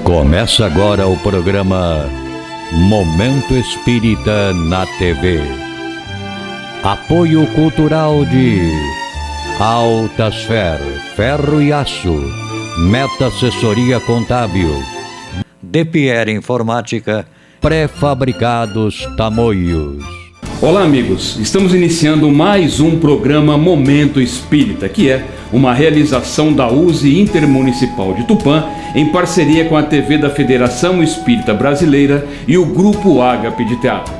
Começa agora o programa Momento Espírita na TV. Apoio cultural de Altasfer, Ferro e Aço, Meta Assessoria Contábil, De Pierre Informática, Pré-fabricados Tamoios. Olá amigos, estamos iniciando mais um programa Momento Espírita, que é uma realização da USE Intermunicipal de Tupã, em parceria com a TV da Federação Espírita Brasileira e o Grupo Ágape de Teatro.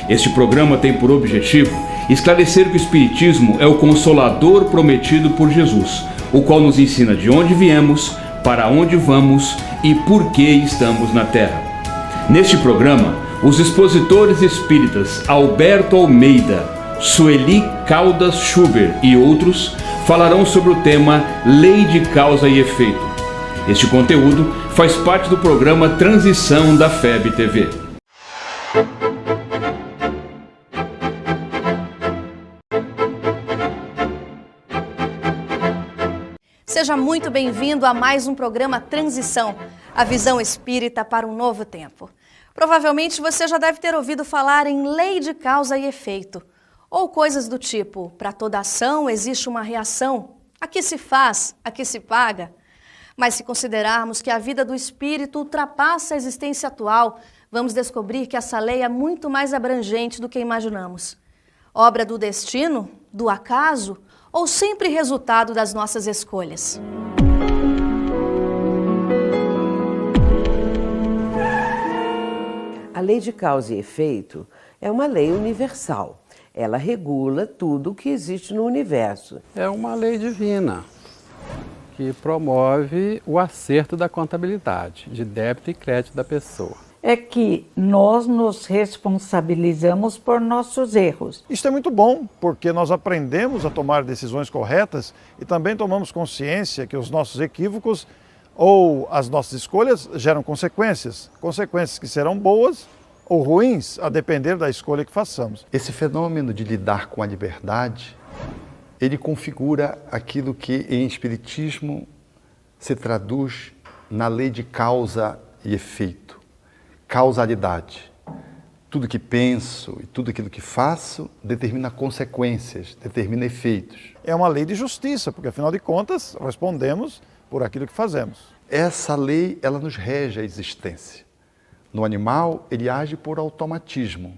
Este programa tem por objetivo esclarecer que o Espiritismo é o Consolador prometido por Jesus, o qual nos ensina de onde viemos, para onde vamos e por que estamos na Terra. Neste programa, os expositores espíritas Alberto Almeida, Sueli Caldas Schubert e outros falarão sobre o tema Lei de Causa e Efeito. Este conteúdo faz parte do programa Transição da FEB TV. Seja muito bem-vindo a mais um programa Transição, a visão espírita para um novo tempo. Provavelmente você já deve ter ouvido falar em lei de causa e efeito, ou coisas do tipo, para toda ação existe uma reação, a que se faz, a que se paga. Mas se considerarmos que a vida do espírito ultrapassa a existência atual, vamos descobrir que essa lei é muito mais abrangente do que imaginamos. Obra do destino, do acaso, ou sempre resultado das nossas escolhas? A lei de causa e efeito é uma lei universal. Ela regula tudo o que existe no universo. É uma lei divina que promove o acerto da contabilidade, de débito e crédito da pessoa. É que nós nos responsabilizamos por nossos erros. Isso é muito bom, porque nós aprendemos a tomar decisões corretas e também tomamos consciência que os nossos equívocos ou as nossas escolhas geram consequências que serão boas ou ruins, a depender da escolha que façamos. Esse fenômeno de lidar com a liberdade, ele configura aquilo que em Espiritismo se traduz na lei de causa e efeito. Causalidade. Tudo que penso e tudo aquilo que faço determina consequências, determina efeitos. É uma lei de justiça, porque afinal de contas respondemos por aquilo que fazemos. Essa lei, ela nos rege a existência. No animal, ele age por automatismo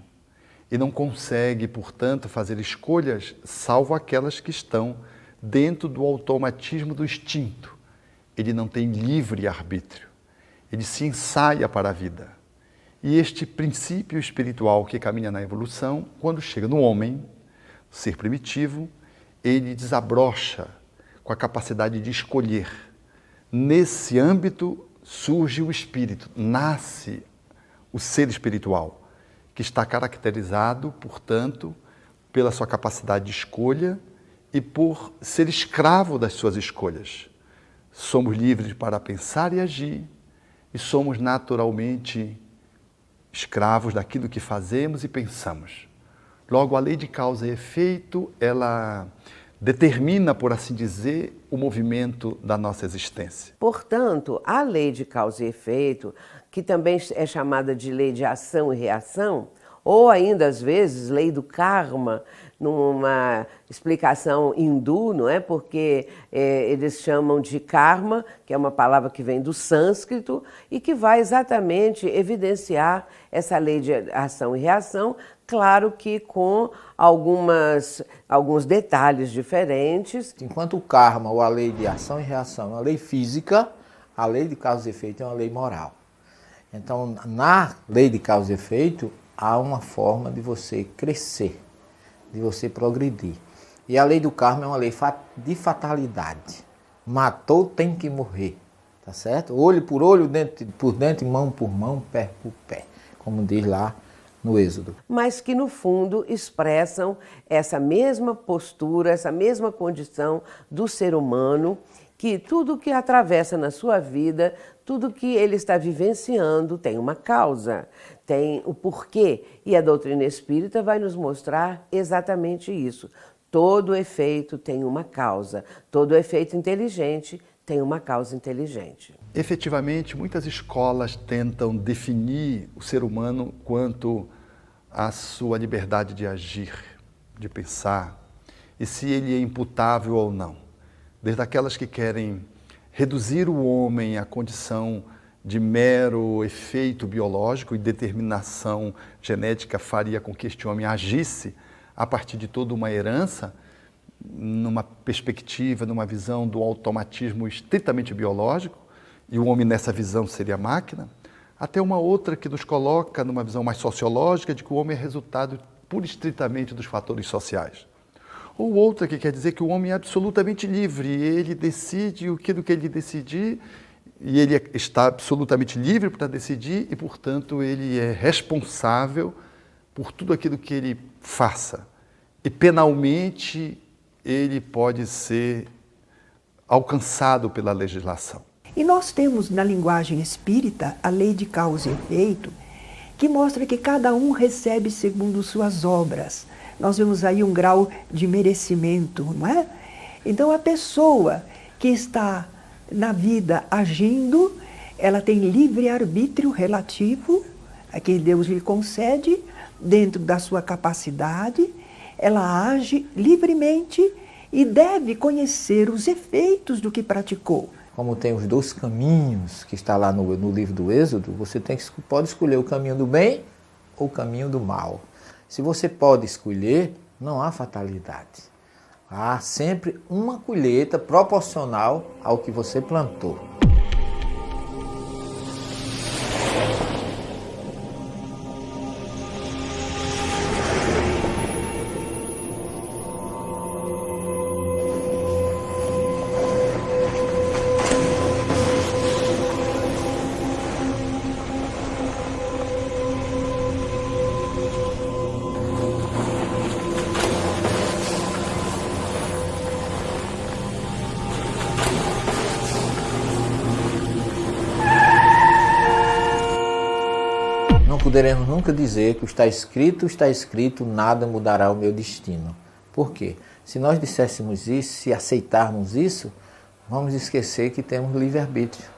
e não consegue, portanto, fazer escolhas salvo aquelas que estão dentro do automatismo do instinto. Ele não tem livre arbítrio, ele se ensaia para a vida. E este princípio espiritual que caminha na evolução, quando chega no homem, ser primitivo, ele desabrocha com a capacidade de escolher. Nesse âmbito surge o espírito, nasce o ser espiritual, que está caracterizado, portanto, pela sua capacidade de escolha e por ser escravo das suas escolhas. Somos livres para pensar e agir e somos naturalmente escravos daquilo que fazemos e pensamos. Logo, a lei de causa e efeito, ela determina, por assim dizer, o movimento da nossa existência. Portanto, a lei de causa e efeito, que também é chamada de lei de ação e reação, ou ainda às vezes lei do karma, numa explicação hindu, não é? Porque eles chamam de karma, que é uma palavra que vem do sânscrito e que vai exatamente evidenciar essa lei de ação e reação, claro que com alguns detalhes diferentes. Enquanto o karma, ou a lei de ação e reação, é uma lei física, a lei de causa e efeito é uma lei moral. Então, na lei de causa e efeito, há uma forma de você crescer, de você progredir. E a lei do karma é uma lei de fatalidade. Matou, tem que morrer, tá certo? Olho por olho, dente por dente, mão por mão, pé por pé, como diz lá no Êxodo. Mas que no fundo expressam essa mesma postura, essa mesma condição do ser humano, que tudo que atravessa na sua vida, tudo que ele está vivenciando tem uma causa, tem o porquê. E a doutrina espírita vai nos mostrar exatamente isso. Todo efeito tem uma causa, todo efeito inteligente tem uma causa inteligente. Efetivamente, muitas escolas tentam definir o ser humano quanto à sua liberdade de agir, de pensar, e se ele é imputável ou não. Desde aquelas que querem reduzir o homem à condição de mero efeito biológico e determinação genética faria com que este homem agisse a partir de toda uma herança, numa perspectiva, numa visão do automatismo estritamente biológico, e o homem nessa visão seria a máquina, até uma outra que nos coloca numa visão mais sociológica de que o homem é resultado pura e estritamente dos fatores sociais. Ou outra que quer dizer que o homem é absolutamente livre, ele decide aquilo que ele decidir, e ele está absolutamente livre para decidir e, portanto, ele é responsável por tudo aquilo que ele faça. E penalmente ele pode ser alcançado pela legislação. E nós temos na linguagem espírita a lei de causa e efeito, que mostra que cada um recebe segundo suas obras. Nós vemos aí um grau de merecimento, não é? Então a pessoa que está na vida agindo, ela tem livre-arbítrio relativo, a que Deus lhe concede, dentro da sua capacidade, ela age livremente e deve conhecer os efeitos do que praticou. Como tem os 2 caminhos que está lá no livro do Êxodo, você pode escolher o caminho do bem ou o caminho do mal. Se você pode escolher, não há fatalidade. Há sempre uma colheita proporcional ao que você plantou. Poderemos nunca dizer que o está escrito, nada mudará o meu destino. Por quê? Se nós disséssemos isso, se aceitarmos isso, vamos esquecer que temos livre-arbítrio.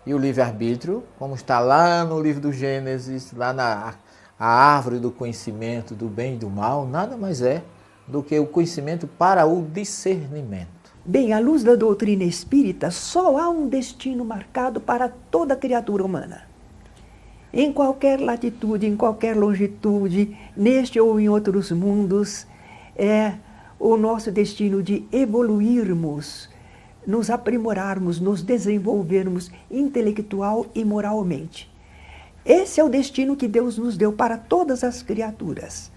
E o livre-arbítrio, como está lá no livro do Gênesis, lá na árvore do conhecimento do bem e do mal, nada mais é do que o conhecimento para o discernimento. Bem, à luz da doutrina espírita, só há um destino marcado para toda criatura humana. Em qualquer latitude, em qualquer longitude, neste ou em outros mundos, é o nosso destino de evoluirmos, nos aprimorarmos, nos desenvolvermos intelectual e moralmente. Esse é o destino que Deus nos deu para todas as criaturas.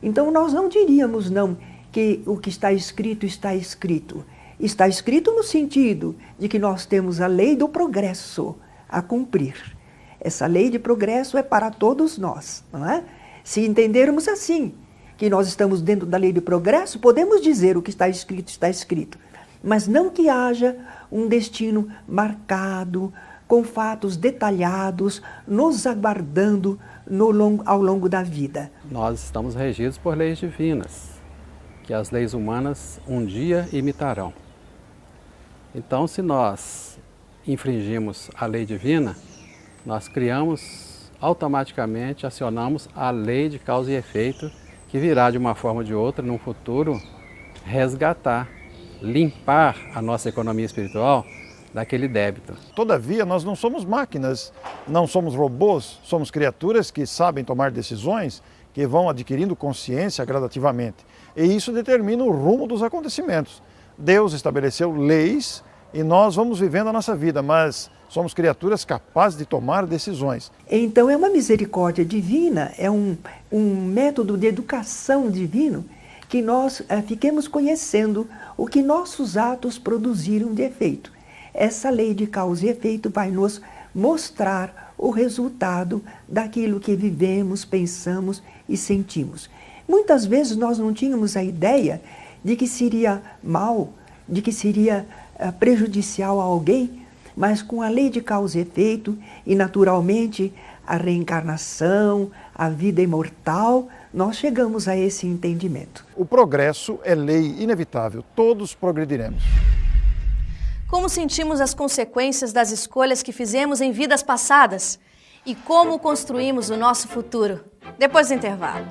Então nós não diríamos não que o que está escrito está escrito. Está escrito no sentido de que nós temos a lei do progresso a cumprir. Essa lei de progresso é para todos nós, não é? Se entendermos assim, que nós estamos dentro da lei de progresso, podemos dizer o que está escrito, mas não que haja um destino marcado, com fatos detalhados, nos aguardando ao longo da vida. Nós estamos regidos por leis divinas, que as leis humanas um dia imitarão. Então, se nós infringimos a lei divina, nós criamos, automaticamente acionamos a lei de causa e efeito, que virá de uma forma ou de outra, num futuro, resgatar, limpar a nossa economia espiritual daquele débito. Todavia, nós não somos máquinas, não somos robôs, somos criaturas que sabem tomar decisões, que vão adquirindo consciência gradativamente. E isso determina o rumo dos acontecimentos. Deus estabeleceu leis e nós vamos vivendo a nossa vida, mas somos criaturas capazes de tomar decisões. Então é uma misericórdia divina, é um método de educação divino que nós fiquemos conhecendo o que nossos atos produziram de efeito. Essa lei de causa e efeito vai nos mostrar o resultado daquilo que vivemos, pensamos e sentimos. Muitas vezes nós não tínhamos a ideia de que seria mal, de que seria prejudicial a alguém, mas com a lei de causa e efeito e naturalmente a reencarnação, a vida imortal, nós chegamos a esse entendimento. O progresso é lei inevitável, todos progrediremos. Como sentimos as consequências das escolhas que fizemos em vidas passadas? E como construímos o nosso futuro? Depois do intervalo.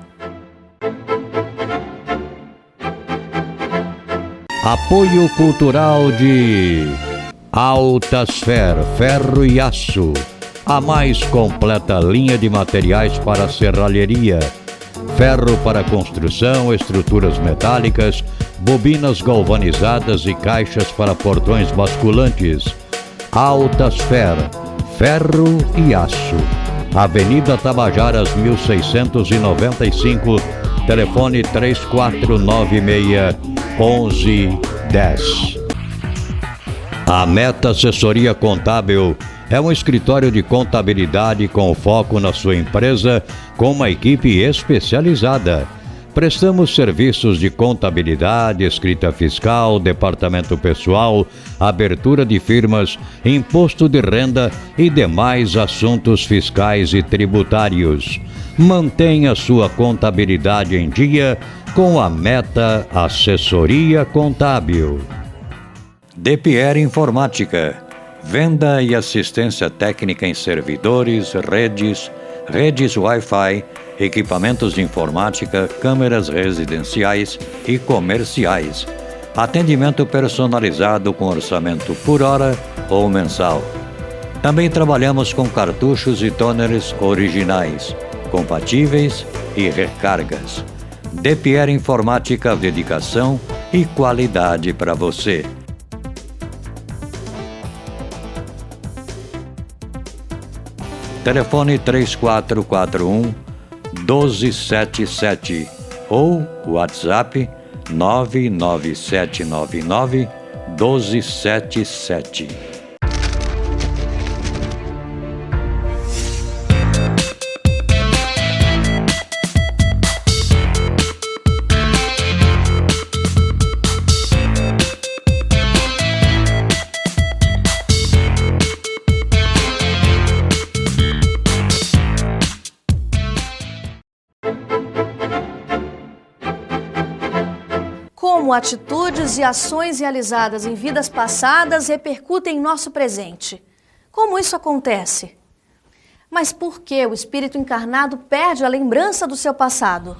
Apoio cultural de Altasfer Ferro e Aço, a mais completa linha de materiais para serralheria. Ferro para construção, estruturas metálicas, bobinas galvanizadas e caixas para portões basculantes. Altasfer Ferro e Aço, Avenida Tabajaras 1695, telefone 3496-1110. A Meta Assessoria Contábil é um escritório de contabilidade com foco na sua empresa, com uma equipe especializada. Prestamos serviços de contabilidade, escrita fiscal, departamento pessoal, abertura de firmas, imposto de renda e demais assuntos fiscais e tributários. Mantenha sua contabilidade em dia com a Meta Assessoria Contábil. DePierre Informática. Venda e assistência técnica em servidores, redes Wi-Fi, equipamentos de informática, câmeras residenciais e comerciais. Atendimento personalizado com orçamento por hora ou mensal. Também trabalhamos com cartuchos e toners originais, compatíveis e recargas. DePierre Informática, dedicação e qualidade para você. Telefone 3441-1277 ou WhatsApp 99799-1277. Como atitudes e ações realizadas em vidas passadas repercutem em nosso presente? Como isso acontece? Mas por que o espírito encarnado perde a lembrança do seu passado?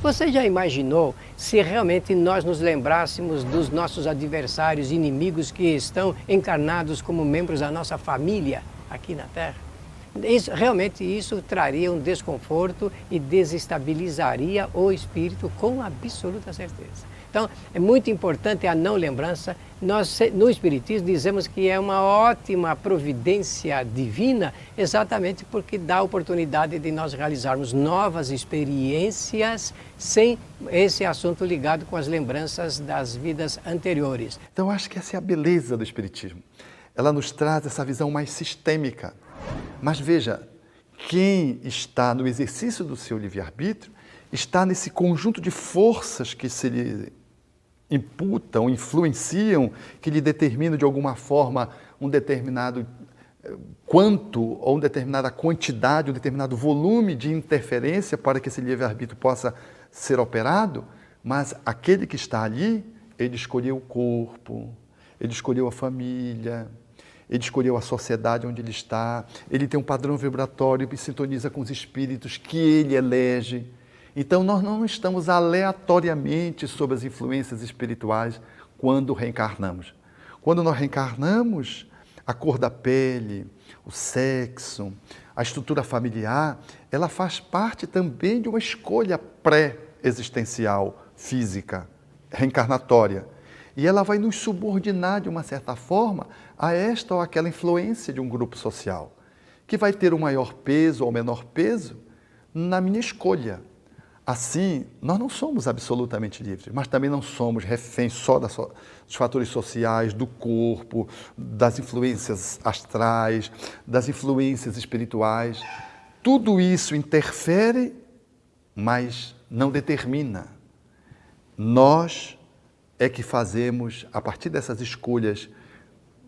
Você já imaginou se realmente nós nos lembrássemos dos nossos adversários, inimigos que estão encarnados como membros da nossa família aqui na Terra? Realmente isso traria um desconforto e desestabilizaria o espírito com absoluta certeza. Então, é muito importante a não lembrança. Nós, no Espiritismo, dizemos que é uma ótima providência divina, exatamente porque dá a oportunidade de nós realizarmos novas experiências sem esse assunto ligado com as lembranças das vidas anteriores. Então, eu acho que essa é a beleza do Espiritismo. Ela nos traz essa visão mais sistêmica. Mas veja, quem está no exercício do seu livre-arbítrio está nesse conjunto de forças que se lhe imputam, influenciam, que lhe determinam de alguma forma um determinado quanto ou uma determinada quantidade, um determinado volume de interferência para que esse livre-arbítrio possa ser operado, mas aquele que está ali, ele escolheu o corpo, ele escolheu a família, ele escolheu a sociedade onde ele está, ele tem um padrão vibratório que sintoniza com os espíritos que ele elege. Então, nós não estamos aleatoriamente sob as influências espirituais quando reencarnamos. Quando nós reencarnamos, a cor da pele, o sexo, a estrutura familiar, ela faz parte também de uma escolha pré-existencial, física, reencarnatória. E ela vai nos subordinar, de uma certa forma, a esta ou aquela influência de um grupo social, que vai ter o maior peso ou o menor peso na minha escolha. Assim, nós não somos absolutamente livres, mas também não somos reféns só dos fatores sociais, do corpo, das influências astrais, das influências espirituais. Tudo isso interfere, mas não determina. Nós é que fazemos, a partir dessas escolhas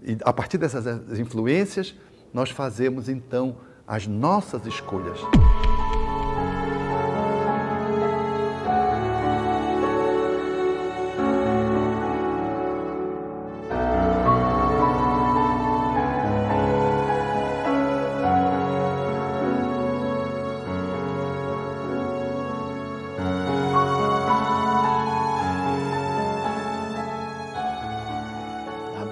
e a partir dessas influências, nós fazemos então as nossas escolhas.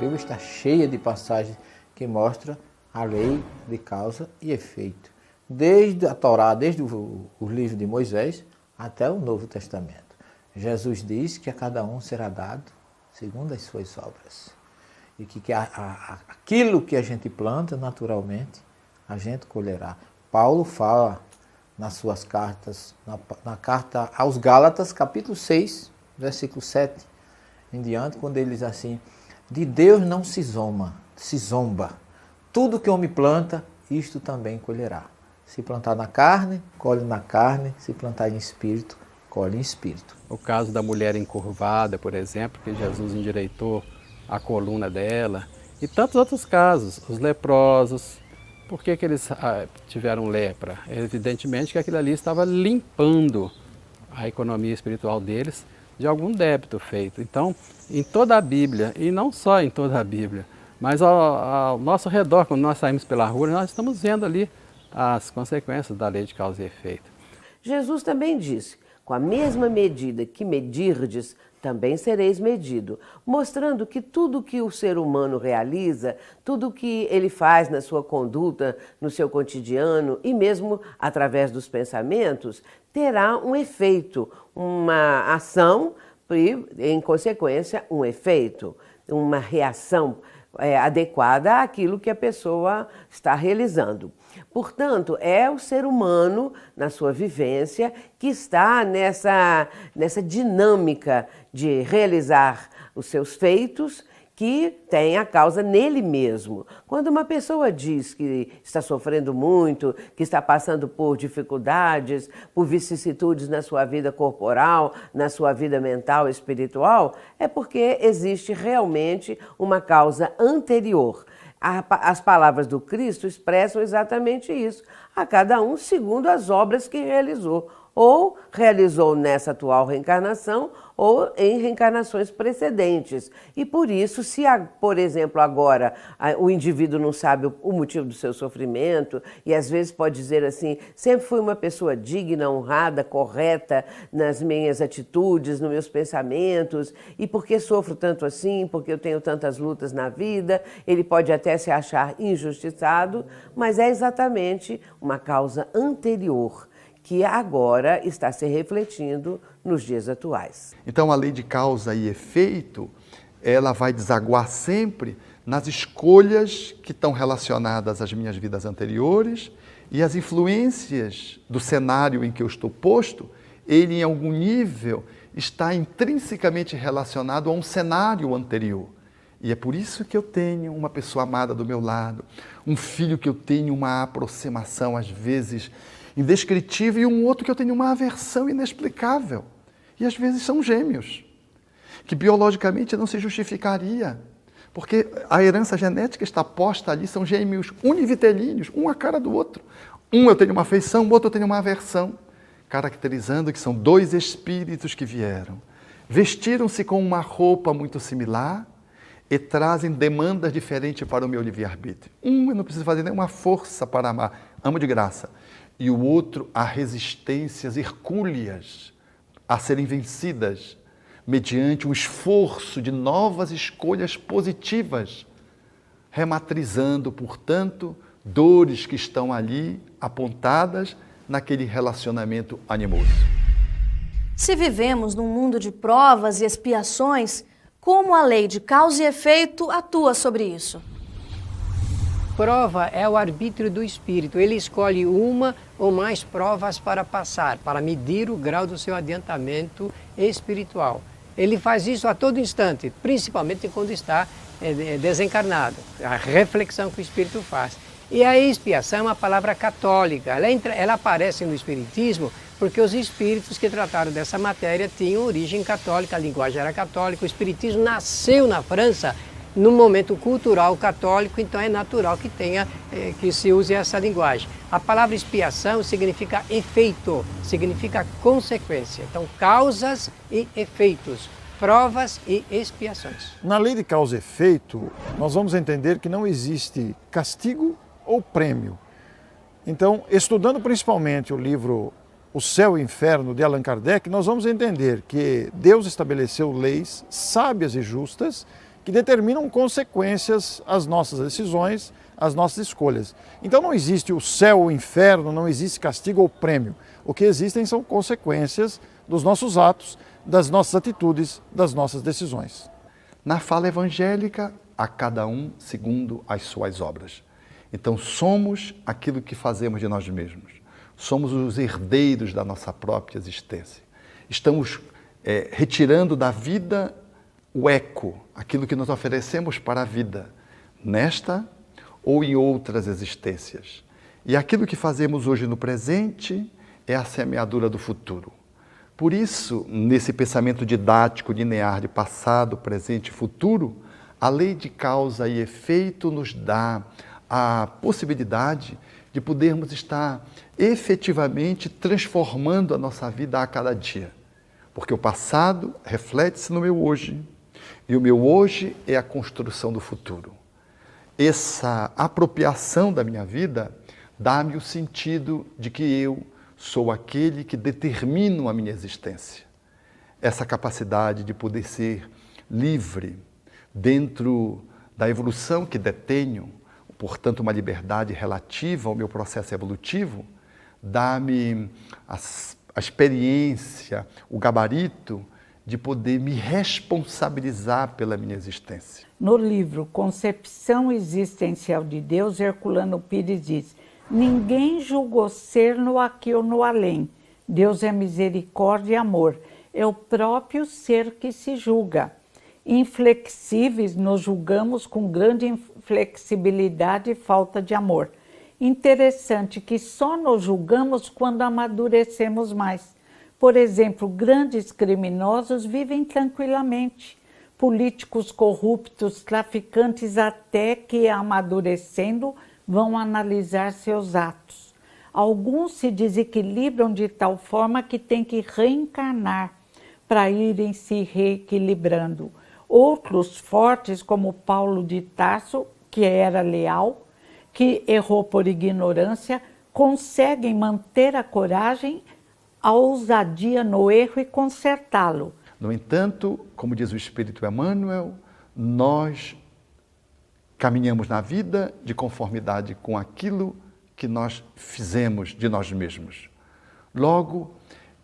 Bíblia está cheia de passagens que mostram a lei de causa e efeito. Desde a Torá, desde o livro de Moisés, até o Novo Testamento. Jesus diz que a cada um será dado segundo as suas obras. E que aquilo que a gente planta, naturalmente, a gente colherá. Paulo fala nas suas cartas, na carta aos Gálatas, capítulo 6, versículo 7 em diante, quando ele diz assim: de Deus não se zomba. Tudo que o homem planta, isto também colherá. Se plantar na carne, colhe na carne. Se plantar em espírito, colhe em espírito. O caso da mulher encurvada, por exemplo, que Jesus endireitou a coluna dela. E tantos outros casos. Os leprosos. Por que eles tiveram lepra? Evidentemente que aquilo ali estava limpando a economia espiritual deles de algum débito feito. Então, em toda a Bíblia, e não só em toda a Bíblia, mas ao nosso redor, quando nós saímos pela rua, nós estamos vendo ali as consequências da lei de causa e efeito. Jesus também disse: com a mesma medida que medirdes, também sereis medido, mostrando que tudo que o ser humano realiza, tudo que ele faz na sua conduta, no seu cotidiano e mesmo através dos pensamentos, terá um efeito, uma ação e, em consequência, um efeito, uma reação adequada àquilo que a pessoa está realizando. Portanto, é o ser humano, na sua vivência, que está nessa dinâmica de realizar os seus feitos, que tem a causa nele mesmo. Quando uma pessoa diz que está sofrendo muito, que está passando por dificuldades, por vicissitudes na sua vida corporal, na sua vida mental e espiritual, é porque existe realmente uma causa anterior. As palavras do Cristo expressam exatamente isso, a cada um segundo as obras que realizou, ou realizou nessa atual reencarnação, ou em reencarnações precedentes. E por isso, se, por exemplo, agora o indivíduo não sabe o motivo do seu sofrimento, e às vezes pode dizer assim: sempre fui uma pessoa digna, honrada, correta nas minhas atitudes, nos meus pensamentos, e por que sofro tanto assim, porque eu tenho tantas lutas na vida, ele pode até se achar injustiçado, mas é exatamente uma causa anterior, que agora está se refletindo nos dias atuais. Então, a lei de causa e efeito, ela vai desaguar sempre nas escolhas que estão relacionadas às minhas vidas anteriores, e as influências do cenário em que eu estou posto, ele em algum nível está intrinsecamente relacionado a um cenário anterior. E é por isso que eu tenho uma pessoa amada do meu lado, um filho que eu tenho uma aproximação, às vezes, indescritível, e um outro que eu tenho uma aversão inexplicável. E às vezes são gêmeos, que biologicamente não se justificaria, porque a herança genética está posta ali, são gêmeos univitelíneos, um a cara do outro. Um eu tenho uma afeição, o outro eu tenho uma aversão, caracterizando que são dois espíritos que vieram, vestiram-se com uma roupa muito similar e trazem demandas diferentes para o meu livre-arbítrio. Um eu não preciso fazer nenhuma força para amar, amo de graça. E o outro, há resistências hercúleas a serem vencidas mediante um esforço de novas escolhas positivas, rematrizando, portanto, dores que estão ali apontadas naquele relacionamento animoso. Se vivemos num mundo de provas e expiações, como a lei de causa e efeito atua sobre isso? Prova é o arbítrio do espírito. Ele escolhe uma ou mais provas para passar, para medir o grau do seu adiantamento espiritual. Ele faz isso a todo instante, principalmente quando está desencarnado. A reflexão que o espírito faz. E a expiação é uma palavra católica. Ela aparece no Espiritismo porque os espíritos que trataram dessa matéria tinham origem católica, a linguagem era católica. O Espiritismo nasceu na França num momento cultural católico, então é natural que se use essa linguagem. A palavra expiação significa efeito, significa consequência. Então, causas e efeitos, provas e expiações. Na lei de causa e efeito, nós vamos entender que não existe castigo ou prêmio. Então, estudando principalmente o livro O Céu e o Inferno, de Allan Kardec, nós vamos entender que Deus estabeleceu leis sábias e justas que determinam consequências às nossas decisões, às nossas escolhas. Então não existe o céu ou o inferno, não existe castigo ou prêmio. O que existem são consequências dos nossos atos, das nossas atitudes, das nossas decisões. Na fala evangélica, a cada um segundo as suas obras. Então somos aquilo que fazemos de nós mesmos. Somos os herdeiros da nossa própria existência. Estamos retirando da vida o eco, aquilo que nós oferecemos para a vida, nesta ou em outras existências. E aquilo que fazemos hoje no presente é a semeadura do futuro. Por isso, nesse pensamento didático linear de passado, presente e futuro, a lei de causa e efeito nos dá a possibilidade de podermos estar efetivamente transformando a nossa vida a cada dia. Porque o passado reflete-se no meu hoje, e o meu hoje é a construção do futuro. Essa apropriação da minha vida dá-me o sentido de que eu sou aquele que determino a minha existência. Essa capacidade de poder ser livre dentro da evolução que detenho, portanto uma liberdade relativa ao meu processo evolutivo, dá-me a experiência, o gabarito de poder me responsabilizar pela minha existência. No livro Concepção Existencial de Deus, Herculano Pires diz: ninguém julgou ser no aqui ou no além. Deus é misericórdia e amor. É o próprio ser que se julga. Inflexíveis, nos julgamos com grande inflexibilidade e falta de amor. Interessante que só nos julgamos quando amadurecemos mais. Por exemplo, grandes criminosos vivem tranquilamente. Políticos corruptos, traficantes, até que amadurecendo, vão analisar seus atos. Alguns se desequilibram de tal forma que têm que reencarnar para irem se reequilibrando. Outros fortes, como Paulo de Tarso, que era leal, que errou por ignorância, conseguem manter a coragem, a ousadia no erro e consertá-lo. No entanto, como diz o Espírito Emmanuel, nós caminhamos na vida de conformidade com aquilo que nós fizemos de nós mesmos. Logo,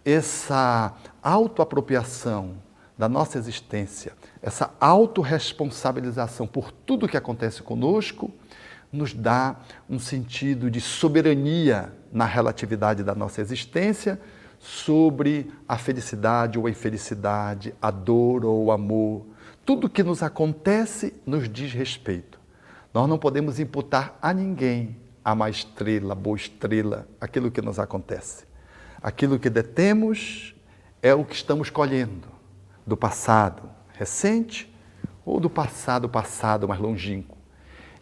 essa autoapropriação da nossa existência, essa autorresponsabilização por tudo que acontece conosco, nos dá um sentido de soberania na relatividade da nossa existência sobre a felicidade ou a infelicidade, a dor ou o amor. Tudo que nos acontece nos diz respeito. Nós não podemos imputar a ninguém a má estrela, a boa estrela, aquilo que nos acontece. Aquilo que detemos é o que estamos colhendo do passado recente ou do passado mais longínquo.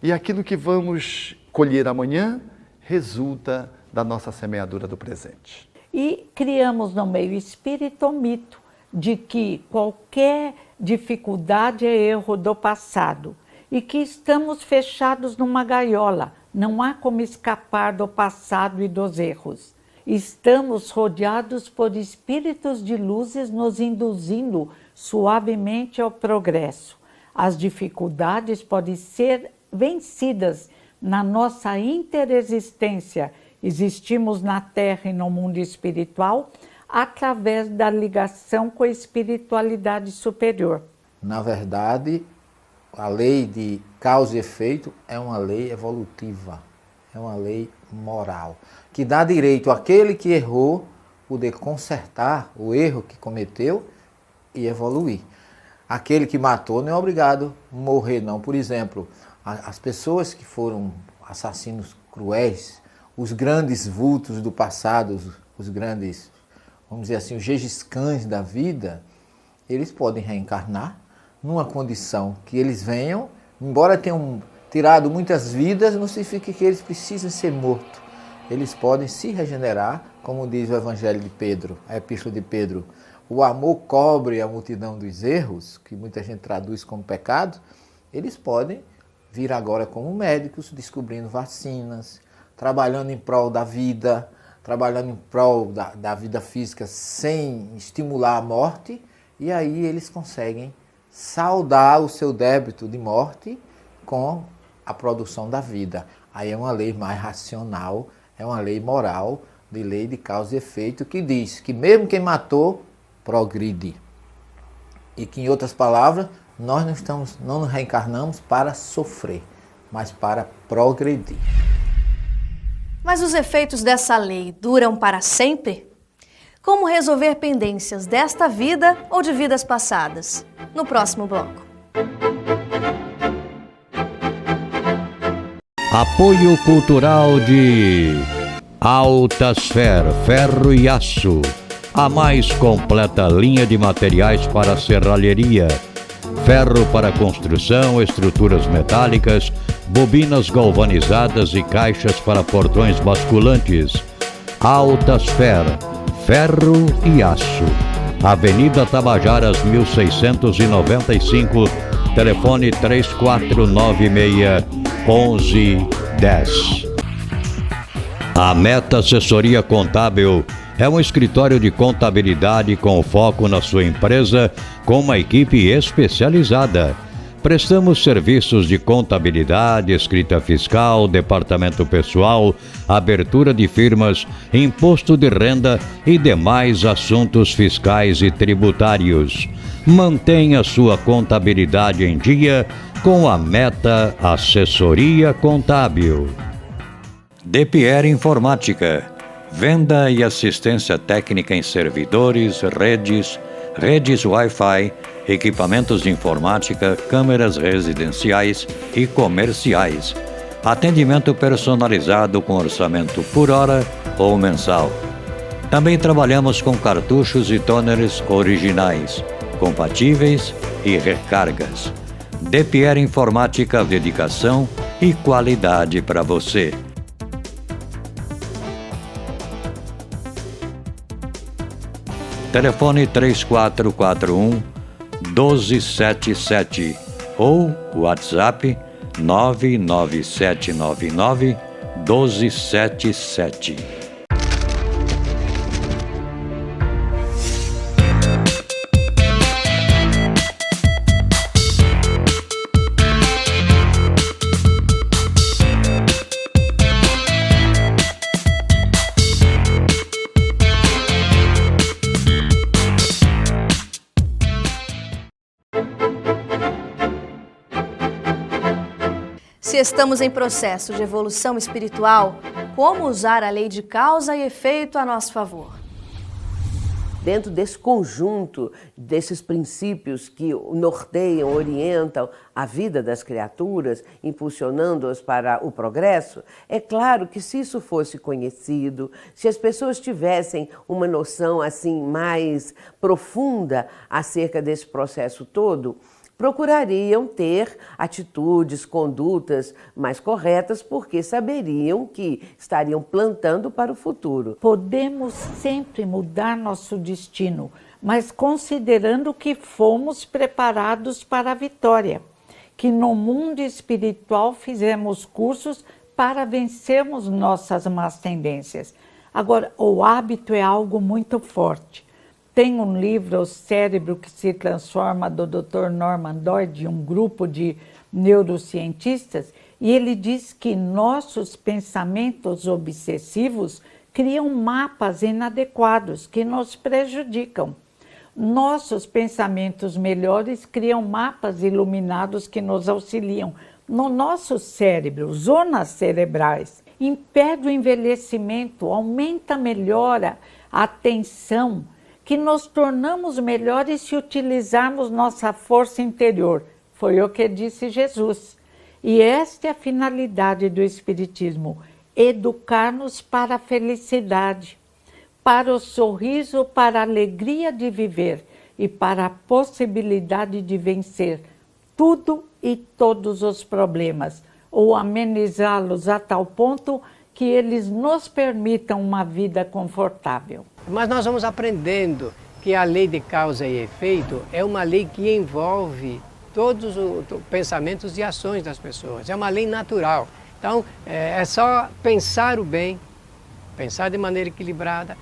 E aquilo que vamos colher amanhã resulta da nossa semeadura do presente. E criamos no meio espírita o mito de que qualquer dificuldade é erro do passado e que estamos fechados numa gaiola, não há como escapar do passado e dos erros. Estamos rodeados por espíritos de luzes nos induzindo suavemente ao progresso. As dificuldades podem ser vencidas na nossa interexistência. Existimos na Terra e no mundo espiritual através da ligação com a espiritualidade superior. Na verdade, a lei de causa e efeito é uma lei evolutiva, é uma lei moral, que dá direito àquele que errou poder consertar o erro que cometeu e evoluir. Aquele que matou não é obrigado a morrer, não. Por exemplo, as pessoas que foram assassinos cruéis, os grandes vultos do passado, os grandes, vamos dizer assim, os Gengis Khans da vida, eles podem reencarnar numa condição que eles venham, embora tenham tirado muitas vidas, não significa que eles precisem ser mortos. Eles podem se regenerar, como diz o Evangelho de Pedro, a Epístola de Pedro. O amor cobre a multidão dos erros, que muita gente traduz como pecado. Eles podem vir agora como médicos, descobrindo vacinas, trabalhando em prol da vida, trabalhando em prol da vida física sem estimular a morte, e aí eles conseguem saldar o seu débito de morte com a produção da vida. Aí é uma lei mais racional, é uma lei moral, de lei de causa e efeito, que diz que mesmo quem matou, progride. E que, em outras palavras, nós não nos reencarnamos para sofrer, mas para progredir. Mas os efeitos dessa lei duram para sempre? Como resolver pendências desta vida ou de vidas passadas? No próximo bloco. Apoio cultural de Altasfer, ferro e aço. A mais completa linha de materiais para serralheria. Ferro para construção, estruturas metálicas, bobinas galvanizadas e caixas para portões basculantes. Altasfer, ferro e aço. Avenida Tabajaras 1695, telefone 3496-1110. A Meta Assessoria Contábil é um escritório de contabilidade com foco na sua empresa, com uma equipe especializada. Prestamos serviços de contabilidade, escrita fiscal, departamento pessoal, abertura de firmas, imposto de renda e demais assuntos fiscais e tributários. Mantenha sua contabilidade em dia com a Meta Assessoria Contábil. DPR Informática. Venda e assistência técnica em servidores, redes Wi-Fi, equipamentos de informática, câmeras residenciais e comerciais. Atendimento personalizado com orçamento por hora ou mensal. Também trabalhamos com cartuchos e toners originais, compatíveis e recargas. DPR Informática, dedicação e qualidade para você. Telefone 3441-1277 ou WhatsApp 99799-1277. Se estamos em processo de evolução espiritual, como usar a lei de causa e efeito a nosso favor? Dentro desse conjunto, desses princípios que norteiam, orientam a vida das criaturas, impulsionando-as para o progresso, é claro que se isso fosse conhecido, se as pessoas tivessem uma noção assim mais profunda acerca desse processo todo, procurariam ter atitudes, condutas mais corretas, porque saberiam que estariam plantando para o futuro. Podemos sempre mudar nosso destino, mas considerando que fomos preparados para a vitória, que no mundo espiritual fizemos cursos para vencermos nossas más tendências. Agora, o hábito é algo muito forte. Tem um livro, O Cérebro que se Transforma, do Dr. Norman Doidge, de um grupo de neurocientistas, e ele diz que nossos pensamentos obsessivos criam mapas inadequados que nos prejudicam. Nossos pensamentos melhores criam mapas iluminados que nos auxiliam. No nosso cérebro, zonas cerebrais, impede o envelhecimento, aumenta, melhora a atenção, que nos tornamos melhores se utilizarmos nossa força interior. Foi o que disse Jesus. E esta é a finalidade do Espiritismo, educar-nos para a felicidade, para o sorriso, para a alegria de viver e para a possibilidade de vencer tudo e todos os problemas, ou amenizá-los a tal ponto que eles nos permitam uma vida confortável. Mas nós vamos aprendendo que a lei de causa e efeito é uma lei que envolve todos os pensamentos e ações das pessoas. É uma lei natural. Então, é só pensar o bem, pensar de maneira equilibrada,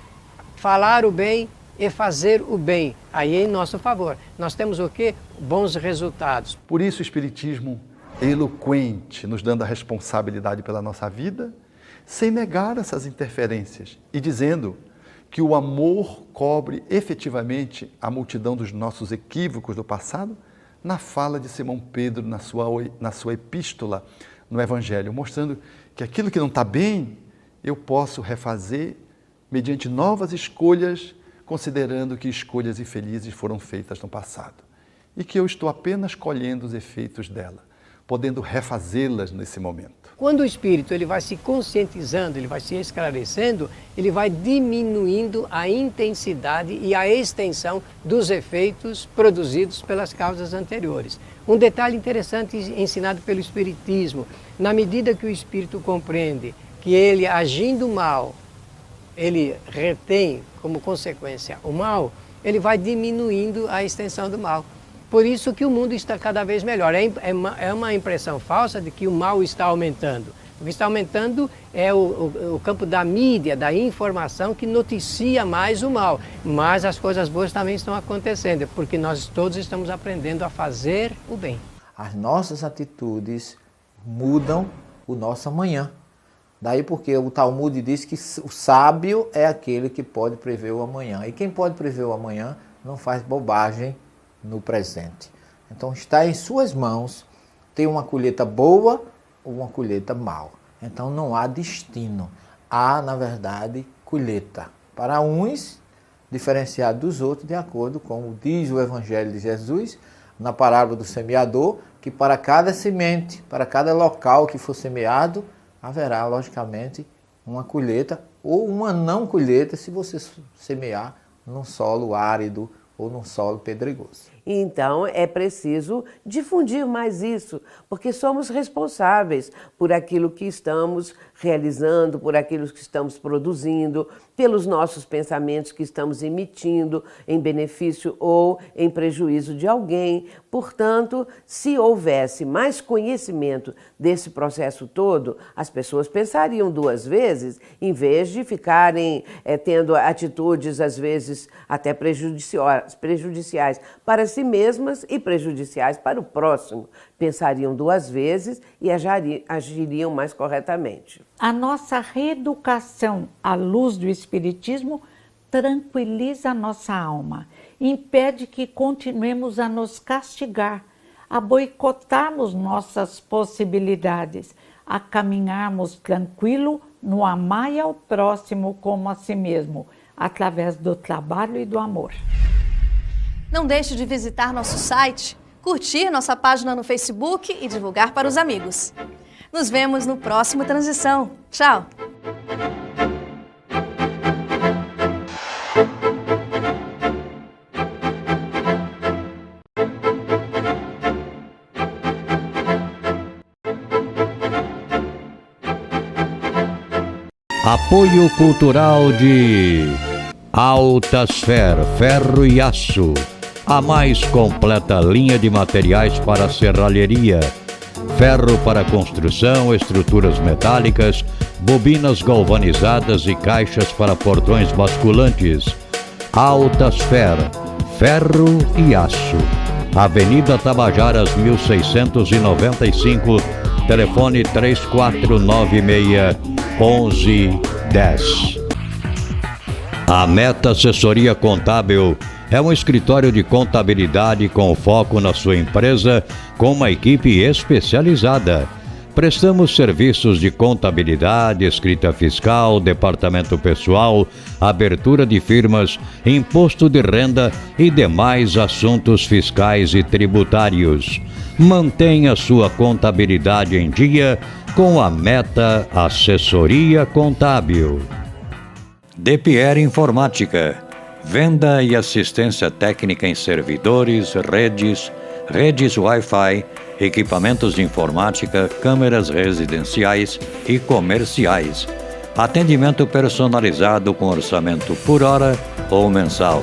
falar o bem e fazer o bem, aí é em nosso favor. Nós temos o quê? Bons resultados. Por isso o Espiritismo é eloquente, nos dando a responsabilidade pela nossa vida, sem negar essas interferências e dizendo que o amor cobre efetivamente a multidão dos nossos equívocos do passado, na fala de Simão Pedro, na sua epístola, no Evangelho, mostrando que aquilo que não está bem, eu posso refazer mediante novas escolhas, considerando que escolhas infelizes foram feitas no passado. E que eu estou apenas colhendo os efeitos dela, podendo refazê-las nesse momento. Quando o espírito ele vai se conscientizando, ele vai se esclarecendo, ele vai diminuindo a intensidade e a extensão dos efeitos produzidos pelas causas anteriores. Um detalhe interessante ensinado pelo Espiritismo: na medida que o espírito compreende que ele, agindo mal, ele retém como consequência o mal, ele vai diminuindo a extensão do mal. Por isso que o mundo está cada vez melhor. É uma impressão falsa de que o mal está aumentando. O que está aumentando é o campo da mídia, da informação, que noticia mais o mal. Mas as coisas boas também estão acontecendo, porque nós todos estamos aprendendo a fazer o bem. As nossas atitudes mudam o nosso amanhã. Daí porque o Talmud diz que o sábio é aquele que pode prever o amanhã. E quem pode prever o amanhã não faz bobagem no presente. Então está em suas mãos ter uma colheita boa ou uma colheita mal. Então não há destino. Há, na verdade, colheita. Para uns, diferenciado dos outros, de acordo com o diz o Evangelho de Jesus, na parábola do semeador, que para cada semente, para cada local que for semeado, haverá, logicamente, uma colheita ou uma não colheita se você semear num solo árido ou num solo pedregoso. Então, é preciso difundir mais isso, porque somos responsáveis por aquilo que estamos realizando, por aquilo que estamos produzindo, pelos nossos pensamentos que estamos emitindo em benefício ou em prejuízo de alguém. Portanto, se houvesse mais conhecimento desse processo todo, as pessoas pensariam duas vezes, em vez de ficarem tendo atitudes, às vezes, até prejudiciais para si mesmas e prejudiciais para o próximo. Pensariam duas vezes e agiriam mais corretamente. A nossa reeducação à luz do Espiritismo tranquiliza a nossa alma, impede que continuemos a nos castigar, a boicotarmos nossas possibilidades, a caminharmos tranquilo no amar ao próximo como a si mesmo, através do trabalho e do amor. Não deixe de visitar nosso site, curtir nossa página no Facebook e divulgar para os amigos. Nos vemos no próximo Transição. Tchau! Apoio cultural de Altasfer, ferro e aço. A mais completa linha de materiais para serralheria. Ferro para construção, estruturas metálicas, bobinas galvanizadas e caixas para portões basculantes. Altasfer, ferro e aço. Avenida Tabajaras 1695, telefone 3496-1110. A Meta Assessoria Contábil é um escritório de contabilidade com foco na sua empresa, com uma equipe especializada. Prestamos serviços de contabilidade, escrita fiscal, departamento pessoal, abertura de firmas, imposto de renda e demais assuntos fiscais e tributários. Mantenha sua contabilidade em dia com a Meta Assessoria Contábil. DePierre Informática. Venda e assistência técnica em servidores, redes Wi-Fi, equipamentos de informática, câmeras residenciais e comerciais. Atendimento personalizado com orçamento por hora ou mensal.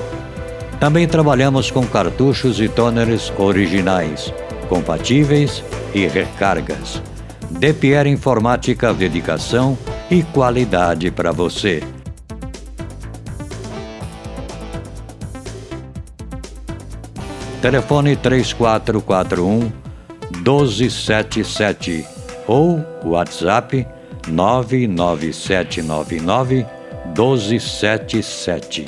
Também trabalhamos com cartuchos e toners originais, compatíveis e recargas. DePierre Informática, dedicação e qualidade para você. Telefone 3441-1277 ou WhatsApp 99799-1277.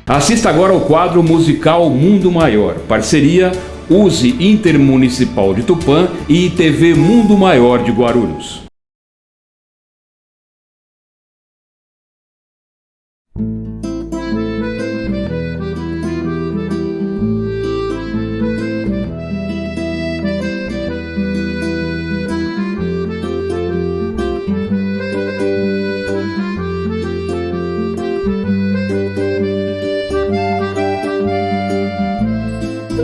Assista agora ao quadro musical Mundo Maior, parceria USE Intermunicipal de Tupã e TV Mundo Maior de Guarulhos.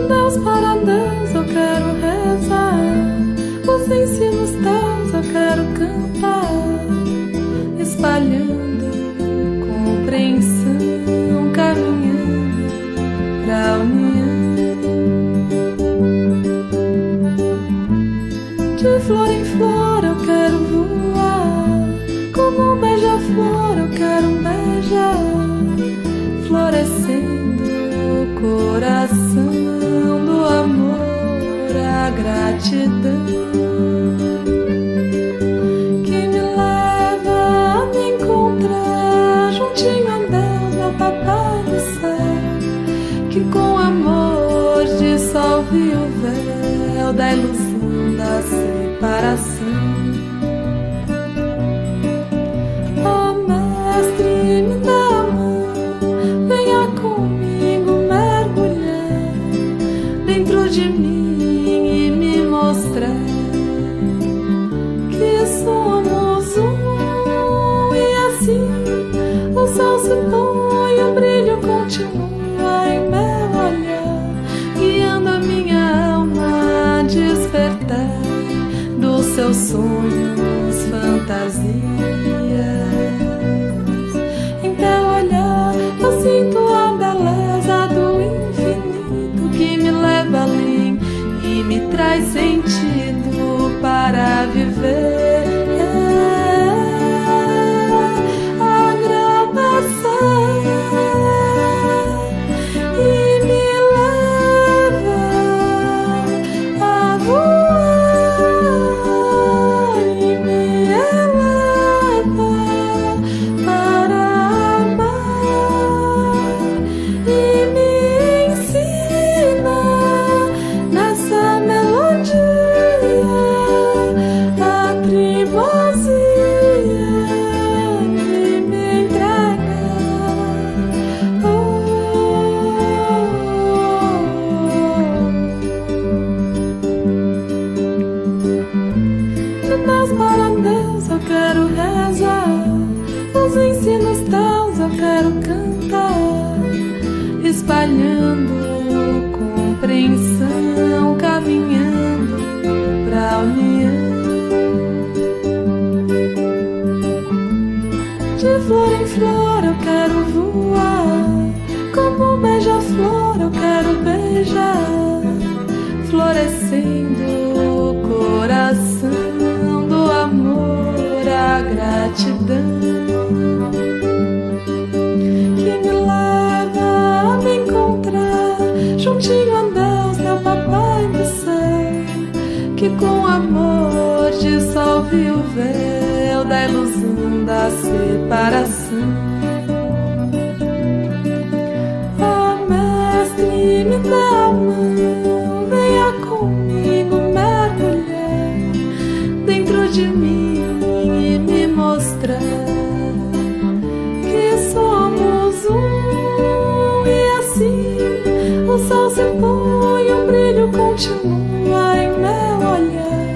Deus para Deus eu quero rezar, os ensinos teus eu quero cantar, espalhando compreensão, caminhando pra união. De flor em flor eu quero voar, como um beija-flor eu quero beijar, florescendo o coração do amor, a gratidão que me leva a me encontrar juntinho a Deus, meu papai do céu, que com amor dissolve o véu da ilusão da separação. Ó mestre, me dá a mão, venha comigo mergulhar dentro de mim e me mostrar que somos um, e assim o sol se põe, o brilho continua em meu olhar, guiando a minha alma a despertar dos seus sonhos, fantasias. Em teu olhar eu sinto a beleza do infinito que me leva além e me traz sentido para viver. Agradecer e me leva a voar e me eleva para amar e me ensina nessa melodia a primosia que me entrega. De Deus para Deus eu quero rezar, os ensinos teus eu quero cantar, espalhando compreensão, caminhando pra união. De flor em flor eu quero voar, como um beija-flor eu quero beijar, florescendo o coração do amor, a gratidão que me leva a me encontrar juntinho a Deus, meu papai do céu, que com amor dissolve o véu da ilusão da separação. Ó mestre, me dá a mão, venha comigo mergulhar dentro de mim e me mostrar que somos um, e assim o sol se põe, o brilho continua em meu olhar,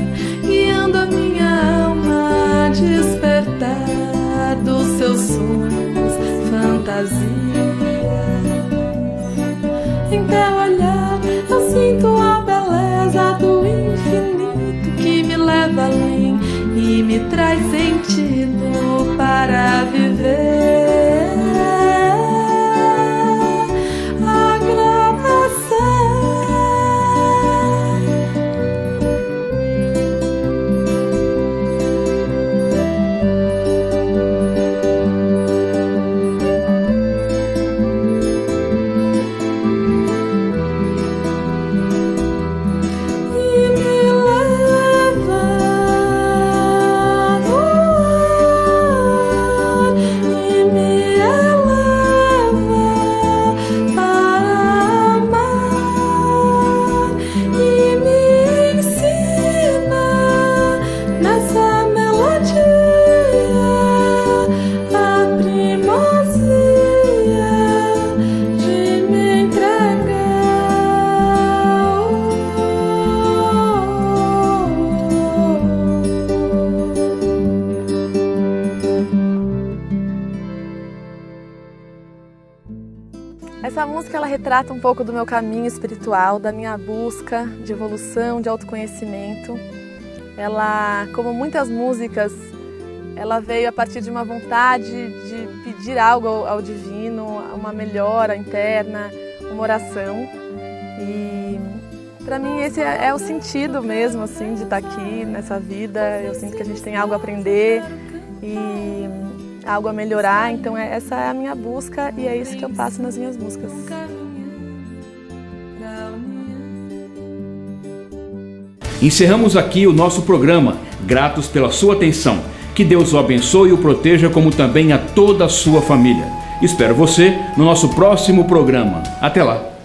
guiando a minha alma a despertar dos seus sonhos, fantasias. Em teu olhar eu sinto a beleza do infinito que me leva além e me traz sentido para viver. música ela retrata um pouco do meu caminho espiritual, da minha busca de evolução, de autoconhecimento. Ela, como muitas músicas, ela veio a partir de uma vontade de pedir algo ao divino, uma melhora interna, uma oração. E para mim esse é o sentido mesmo, assim, de estar aqui nessa vida. Eu sinto que a gente tem algo a aprender e algo a melhorar, então essa é a minha busca e é isso que eu passo nas minhas músicas. Encerramos aqui o nosso programa, gratos pela sua atenção. Que Deus o abençoe e o proteja, como também a toda a sua família. Espero você no nosso próximo programa. Até lá!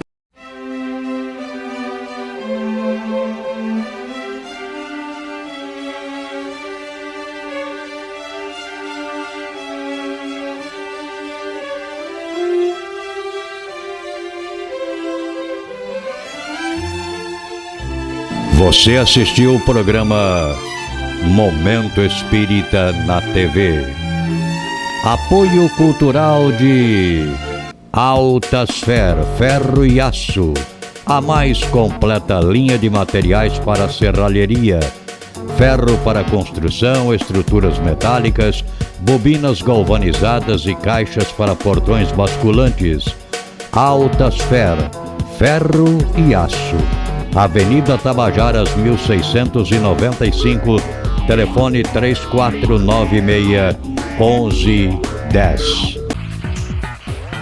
Você assistiu o programa Momento Espírita na TV. Apoio cultural de Altasfer, ferro e aço. A mais completa linha de materiais para serralheria. Ferro para construção, estruturas metálicas, bobinas galvanizadas e caixas para portões basculantes. Altasfer, ferro e aço. Avenida Tabajaras, 1695, telefone 3496-1110.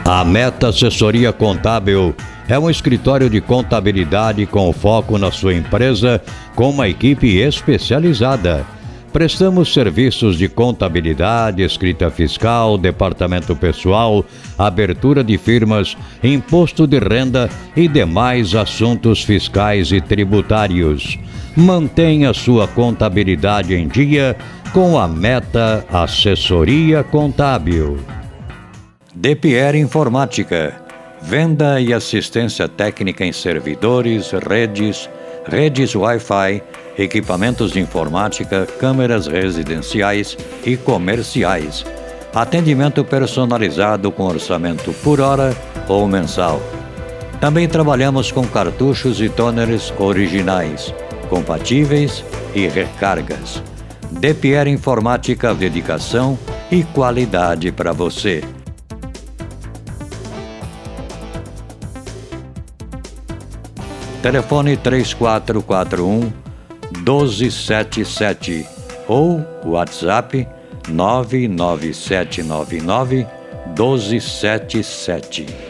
A Meta Assessoria Contábil é um escritório de contabilidade com foco na sua empresa, com uma equipe especializada. Prestamos serviços de contabilidade, escrita fiscal, departamento pessoal, abertura de firmas, imposto de renda e demais assuntos fiscais e tributários. Mantenha sua contabilidade em dia com a Meta Assessoria Contábil. DPR Informática. Venda e assistência técnica em servidores, redes Wi-Fi, equipamentos de informática, câmeras residenciais e comerciais. Atendimento personalizado com orçamento por hora ou mensal. Também trabalhamos com cartuchos e toners originais, compatíveis e recargas. DPR Informática, dedicação e qualidade para você. Telefone 3441-1277 ou WhatsApp 99799-1277.